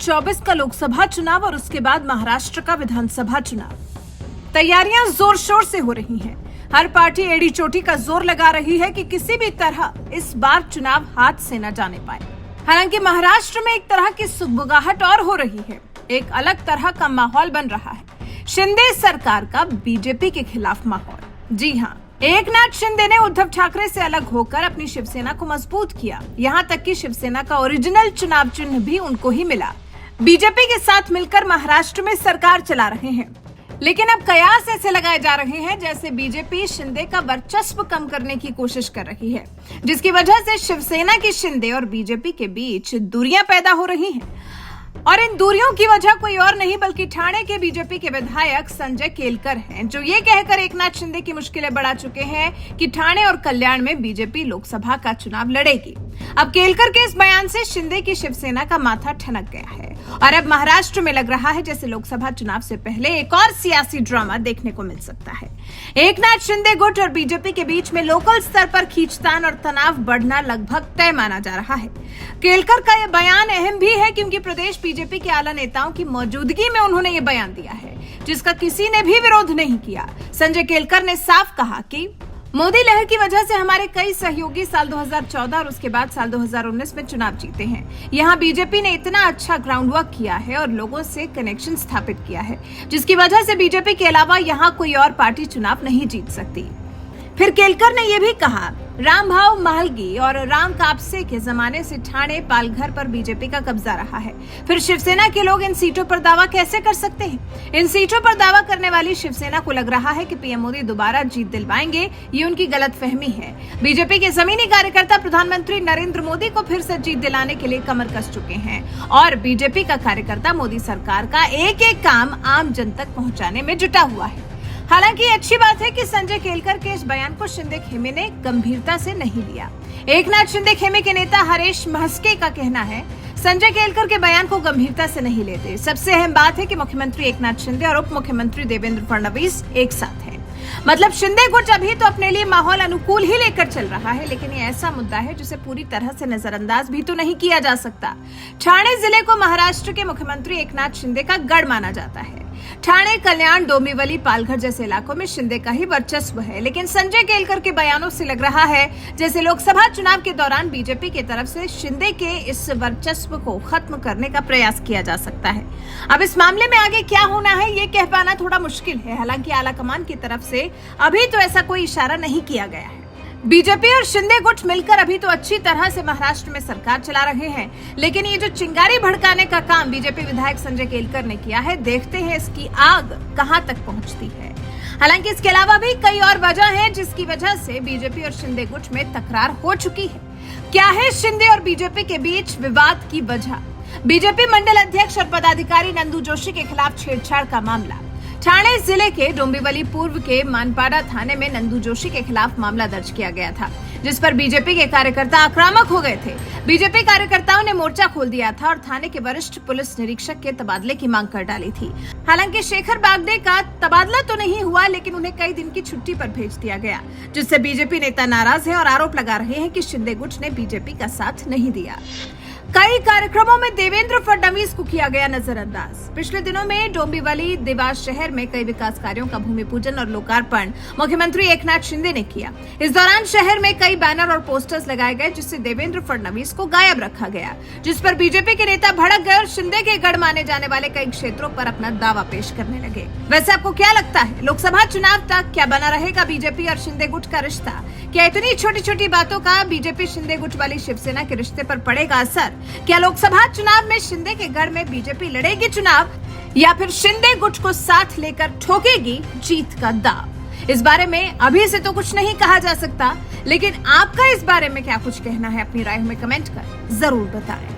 2024 का लोकसभा चुनाव और उसके बाद महाराष्ट्र का विधानसभा चुनाव। तैयारियां जोर शोर से हो रही हैं। हर पार्टी एड़ी चोटी का जोर लगा रही है कि किसी भी तरह इस बार चुनाव हाथ से न जाने पाए। हालांकि महाराष्ट्र में एक तरह की सुगबुगाहट और हो रही है। एक अलग तरह का माहौल बन रहा है। शिंदे सरकार का बीजेपी के खिलाफ माहौल। जी हाँ, एकनाथ शिंदे ने उद्धव ठाकरे से अलग होकर अपनी शिवसेना को मजबूत किया। यहाँ तक कि शिवसेना का ओरिजिनल चुनाव चिन्ह भी उनको ही मिला। बीजेपी के साथ मिलकर महाराष्ट्र में सरकार चला रहे हैं। लेकिन अब कयास ऐसे लगाए जा रहे हैं जैसे बीजेपी शिंदे का वर्चस्व कम करने की कोशिश कर रही है, जिसकी वजह से शिवसेना की शिंदे और बीजेपी के बीच दूरियां पैदा हो रही हैं। और इन दूरियों की वजह कोई और नहीं बल्कि ठाणे के बीजेपी के विधायक संजय केलकर हैं, जो ये कहकर एकनाथ शिंदे की मुश्किलें बढ़ा चुके हैं कि ठाणे और कल्याण में बीजेपी लोकसभा का चुनाव लड़ेगी। अब केलकर के इस बयान से शिंदे की शिवसेना का माथा ठनक गया है और अब महाराष्ट्र में लग रहा है जैसे लोकसभा चुनाव से पहले एक और सियासी ड्रामा देखने को मिल सकता है। एकनाथ शिंदे गुट और बीजेपी के बीच में लोकल स्तर पर खींचतान और तनाव बढ़ना लगभग तय माना जा रहा है। केलकर का यह बयान अहम भी है क्योंकि प्रदेश बीजेपी के आला नेताओं की मौजूदगी में उन्होंने ये बयान दिया है, जिसका किसी ने भी विरोध नहीं किया। संजय केलकर ने साफ कहा कि मोदी लहर की वजह से हमारे कई सहयोगी साल 2014 और उसके बाद साल 2019 में चुनाव जीते हैं। यहाँ बीजेपी ने इतना अच्छा ग्राउंड वर्क किया है और लोगों से कनेक्शन स्थापित किया है, जिसकी वजह से बीजेपी के अलावा यहाँ कोई और पार्टी चुनाव नहीं जीत सकती। फिर केलकर ने यह भी कहा, रामभाव महलगी और राम कापसे के जमाने से ठाणे पालघर पर बीजेपी का कब्जा रहा है। फिर शिवसेना के लोग इन सीटों पर दावा कैसे कर सकते हैं? इन सीटों पर दावा करने वाली शिवसेना को लग रहा है कि पीएम मोदी दोबारा जीत दिलवाएंगे। ये उनकी गलतफहमी है। बीजेपी के जमीनी कार्यकर्ता प्रधानमंत्री नरेंद्र मोदी को फिर से जीत दिलाने के लिए कमर कस चुके हैं और बीजेपी का कार्यकर्ता मोदी सरकार का एक एक काम आम जन तक पहुंचाने में जुटा हुआ है। हालांकि अच्छी बात है कि संजय केलकर के इस बयान को शिंदे खेमे ने गंभीरता से नहीं लिया। एकनाथ शिंदे खेमे के नेता हरीश महस्के का कहना है, संजय केलकर के बयान को गंभीरता से नहीं लेते। सबसे अहम बात है कि मुख्यमंत्री एकनाथ शिंदे और उप मुख्यमंत्री देवेंद्र फडणवीस एक साथ हैं। मतलब शिंदे गुट अभी तो अपने लिए माहौल अनुकूल ही लेकर चल रहा है, लेकिन ये ऐसा मुद्दा है जिसे पूरी तरह से नजरअंदाज भी तो नहीं किया जा सकता। ठाणे जिले को महाराष्ट्र के मुख्यमंत्री एकनाथ शिंदे का गढ़ माना जाता है। ठाणे, कल्याण, डोंबिवली, पालघर जैसे इलाकों में शिंदे का ही वर्चस्व है, लेकिन संजय केलकर के बयानों से लग रहा है जैसे लोकसभा चुनाव के दौरान बीजेपी की तरफ से शिंदे के इस वर्चस्व को खत्म करने का प्रयास किया जा सकता है। अब इस मामले में आगे क्या होना है ये कह पाना थोड़ा मुश्किल है। हालांकि आलाकमान की तरफ से अभी तो ऐसा कोई इशारा नहीं किया गया है। बीजेपी और शिंदे गुट मिलकर अभी तो अच्छी तरह से महाराष्ट्र में सरकार चला रहे हैं, लेकिन ये जो चिंगारी भड़काने का काम बीजेपी विधायक संजय केलकर ने किया है, देखते हैं इसकी आग कहां तक पहुंचती है। हालांकि इसके अलावा भी कई और वजह हैं जिसकी वजह से बीजेपी और शिंदे गुट में तकरार हो चुकी है। क्या है शिंदे और बीजेपी के बीच विवाद की वजह? बीजेपी मंडल अध्यक्ष और पदाधिकारी नंदू जोशी के खिलाफ छेड़छाड़ का मामला। ठाणे जिले के डोंबिवली पूर्व के मानपाड़ा थाने में नंदू जोशी के खिलाफ मामला दर्ज किया गया था, जिस पर बीजेपी के कार्यकर्ता आक्रामक हो गए थे। बीजेपी कार्यकर्ताओं ने मोर्चा खोल दिया था और थाने के वरिष्ठ पुलिस निरीक्षक के तबादले की मांग कर डाली थी। हालांकि शेखर बागडे का तबादला तो नहीं हुआ, लेकिन उन्हें कई दिन की छुट्टी पर भेज दिया गया, जिससे बीजेपी नेता नाराज है और आरोप लगा रहे हैं कि शिंदे गुट ने बीजेपी का साथ नहीं दिया। कई कार्यक्रमों में देवेंद्र फडणवीस को किया गया नजरअंदाज। पिछले दिनों में डोंबिवली देवास शहर में कई विकास कार्यों का भूमि पूजन और लोकार्पण मुख्यमंत्री एकनाथ शिंदे ने किया। इस दौरान शहर में कई बैनर और पोस्टर्स लगाए गए, जिससे देवेंद्र फडणवीस को गायब रखा गया, जिस पर बीजेपी के नेता भड़क गए और शिंदे के गढ़ माने जाने वाले कई क्षेत्रों पर अपना दावा पेश करने लगे। वैसे आपको क्या लगता है, लोकसभा चुनाव तक क्या बना रहेगा बीजेपी और शिंदे गुट का रिश्ता? क्या इतनी छोटी छोटी बातों का बीजेपी शिंदे गुट वाली शिवसेना के रिश्ते पर पड़ेगा असर? क्या लोकसभा चुनाव में शिंदे के गढ़ में बीजेपी लड़ेगी चुनाव या फिर शिंदे गुट को साथ लेकर ठोकेगी जीत का दाव? इस बारे में अभी से तो कुछ नहीं कहा जा सकता, लेकिन आपका इस बारे में क्या कुछ कहना है? अपनी राय में कमेंट कर जरूर बताएं।